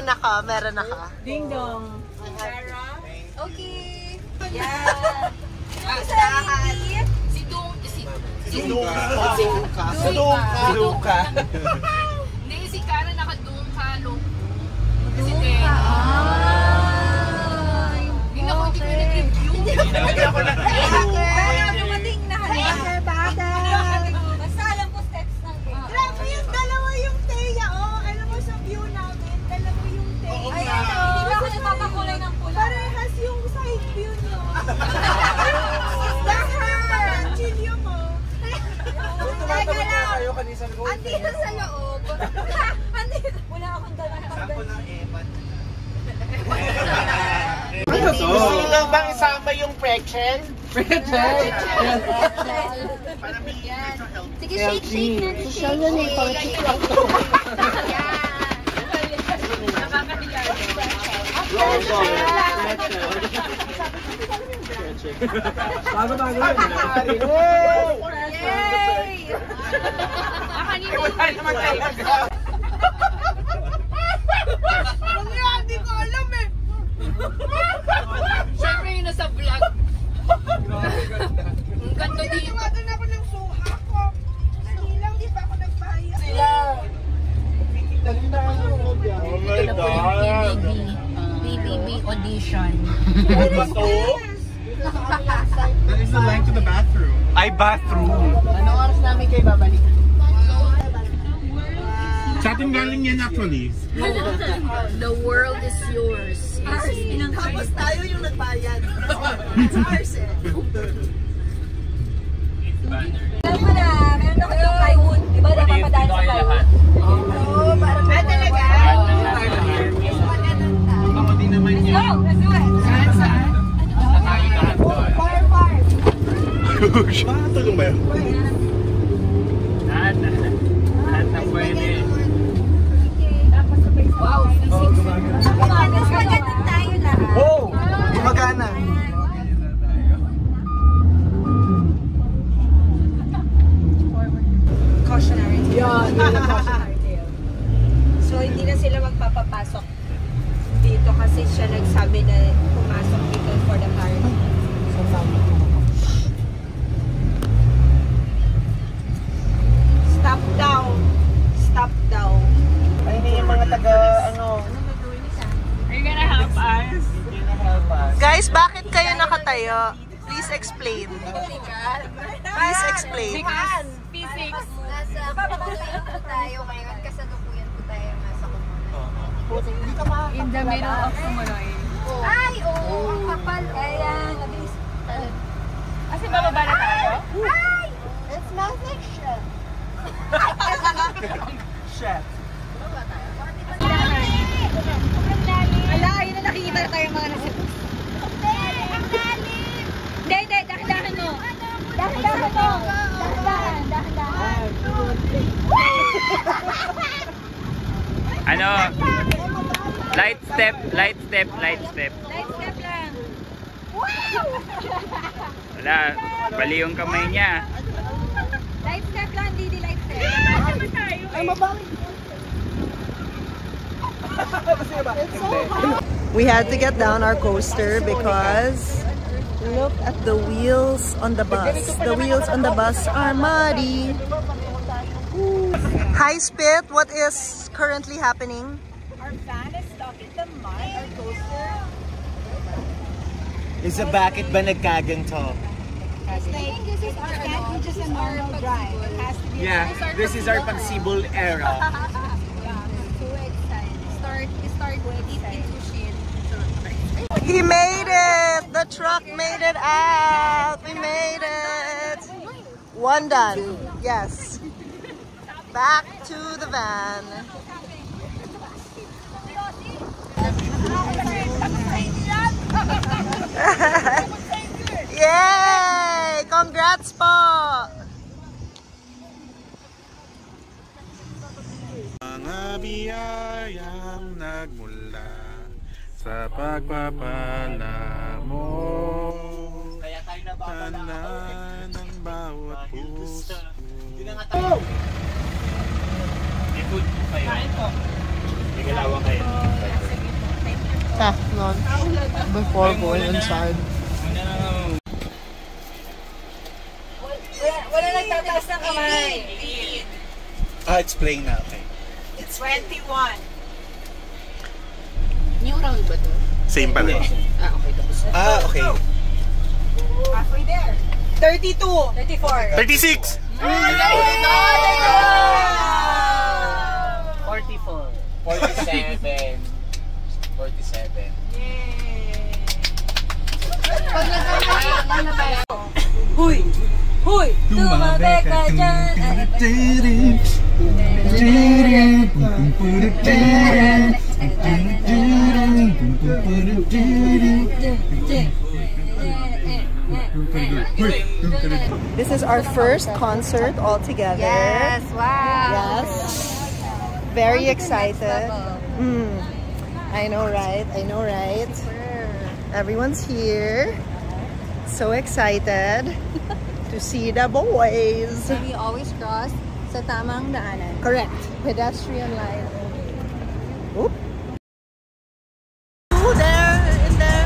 ako, meron ako. Ding dong. Sarah? Okay. Yeah. Si Duka. Hindi, si Kara nakadungka, lo. Si Dungka. Hindi na ko nag-review. Hindi ako nag-review. Pero dumating na hacker bata. Basta alam ko steps ng game. Grabe yung dalawa yung Teya, oh. Alam mo sa view namin, dalawa yung Teya. Ay, hindi ba ako nagpapakulay ng pula? Parehas yung side view nyo. Chilyo mo. Tumatawag na kayo kanisa ko. Andito sa loob. Wala akong dalang Sample ng Evan. Ano to? Gusto nyo bang isama yung Prechen? Prechen? Para may mental health. Sige, shake na. Social na yung pang-check lang. Bago-bago yun. Yay! Wala naman talaga. Hindi ko alam eh. Siyempre yun nasa vlog. Ang ganda dito. Tinawagan ako ng suha ko. Dali lang, di pa ako nagbayad. Oh my God. PBB audition. That is the line to the bathroom. Ay, bathroom. Anong oras namin kayo babalik? Sa ating galing yan actually. The world is yours. Tapos tayo yung nagbayad. It's ours eh. Alam mo na, meron ako yung plywood. Diba napapadaan sa plywood? Oo, parang talaga. Ako din naman Let's yan. go! Let's do it! Saan? Far. Tulong ba yun? Lahat na pwede. Wow, physics. Mas maganda tayo lahat. Oh! Gumagana. Cautionary tale. Yun, cautionary tale. So, hindi na sila magpapapasok dito kasi siya nagsabi na pumasok dito for the party. So, stop daw. Stop daw. Ay, hindi yung mga taga, ano, Are you gonna help us? hindi na help us. Guys, bakit kayo nakatayo? Please explain. Please explain. Physics. Nasa kasalukuyan po tayo ngayon, kasalukuyan po tayo nasa Kumunoy. In the middle of Kumunoy. Ay, oo, ang kapal. Ayan, nabilis. Kasi bababa na tayo? Ay! It's my fiction. Chef. Ala, yun na nakikita na tayo mga nasa... Hindi, dahan-dahan mo. Dahan-dahan mo. Dahan-dahan. Ano? Light step. Light step lang. Wala, bali yung kamay niya. Light step lang, Didi, light step. Ay, mabawi. We had to get down our coaster because look at the wheels on the bus. The wheels on the bus are muddy. Hi Spit, what is currently happening? Our van is stuck in the mud. Our coaster. Isa bakit ba nagkaganto? Just a normal drive. It has to be. Yeah, this is our pagsibol era. So excited. Start deep into shit. He made it! The truck made it out! We made it! One done. Yes. Back to the van. Yay! Congrats po! Mga biyayang nagmula sa pagpapala mo, Kaya tayo nababala. tanda ng bawat puso. Hindi na nga tayo. May food po kayo. Kain po. Nagalawan kayo. Packed lunch before going inside. Wala nagtataas ng kamay. It's playing na, okay. It's 21. New round ba to? Same pala. Okay. Tapos. Okay. Halfway there. 32. 34. 36! 44. 47. 47. Huy! Huy! Tumabi ka dyan! This is our first concert all together. Yes, wow. Yes. Very excited. I know, right? I know, right? Everyone's here. So excited to see the boys. And we always cross sa tamang daanan. Correct. Pedestrian line only. Oop. Oh, there, in there.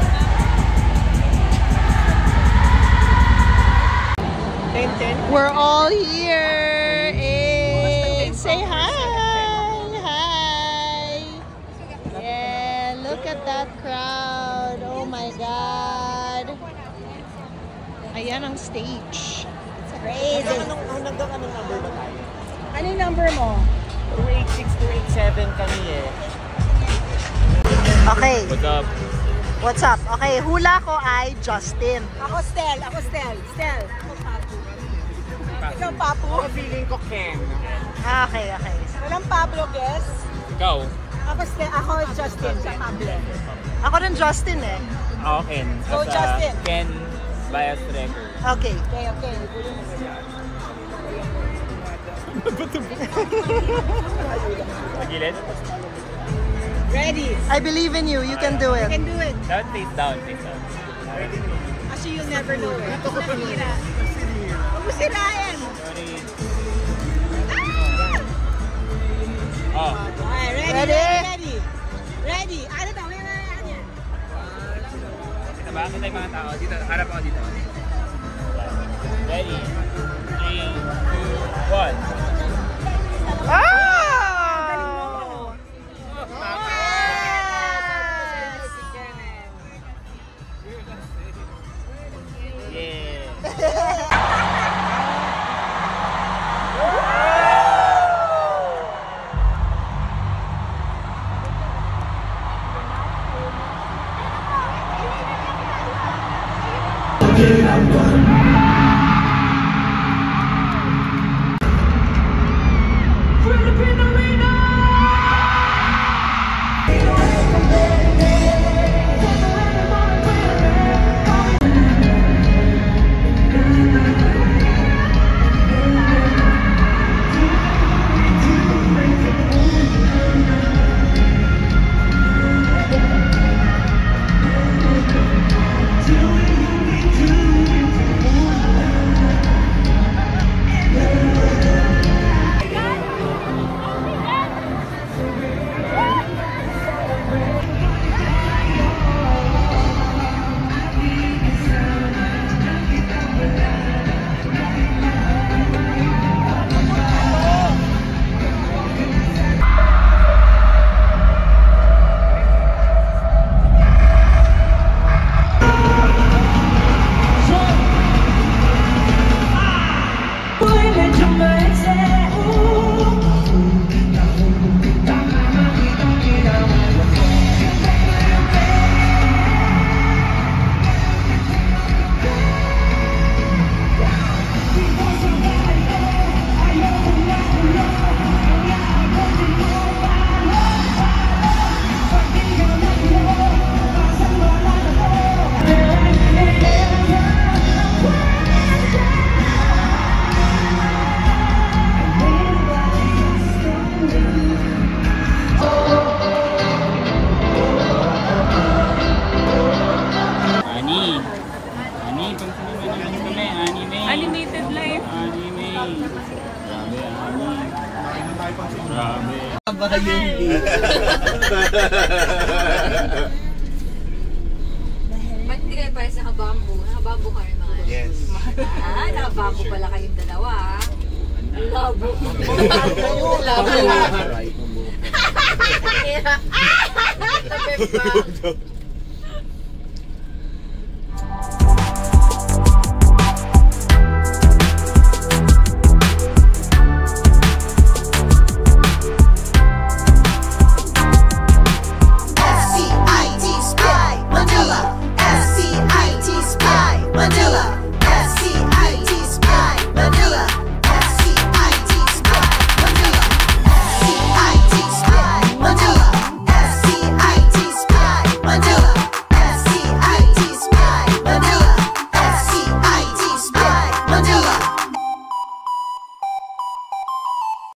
We're all here. Hey, say hi. Hi. Yeah, look at that crowd. Oh my God. Ayan ang stage. It's crazy. Anong number ba tayo? Ano yung number mo? 286, 287 kami eh. Okay. What's up? What's up? Okay, hula ko ay Justin. Ako Stel. Stel. Ikaw Papu. Ako feeling ko Ken. Okay. Walang Pablo, guess? Ikaw? Ako Stel. Ako Justin. Sa Pablo. Ako rin Justin eh. Ako Ken. Go, Justin. Ken Bias Record. Okay. Okay. Magilid? Ready. I believe in you. You can do You it. can do it. Down, face down, face down. Actually, you'll never know it. Mahira. Huwag mo sirain. Sorry. Ah! Oh. Okay, ready. Ano daw? Ano yan? Kita ba? Kita yung mga tao. Dito, harap ako dito. Ready? 3, 2, 1. kinakabahan yun. Ba't hindi kayo parehas nakabambo? Nakabambo kayo mga yan. Yes. Nakabambo pala kayong dalawa. Labo. Labo.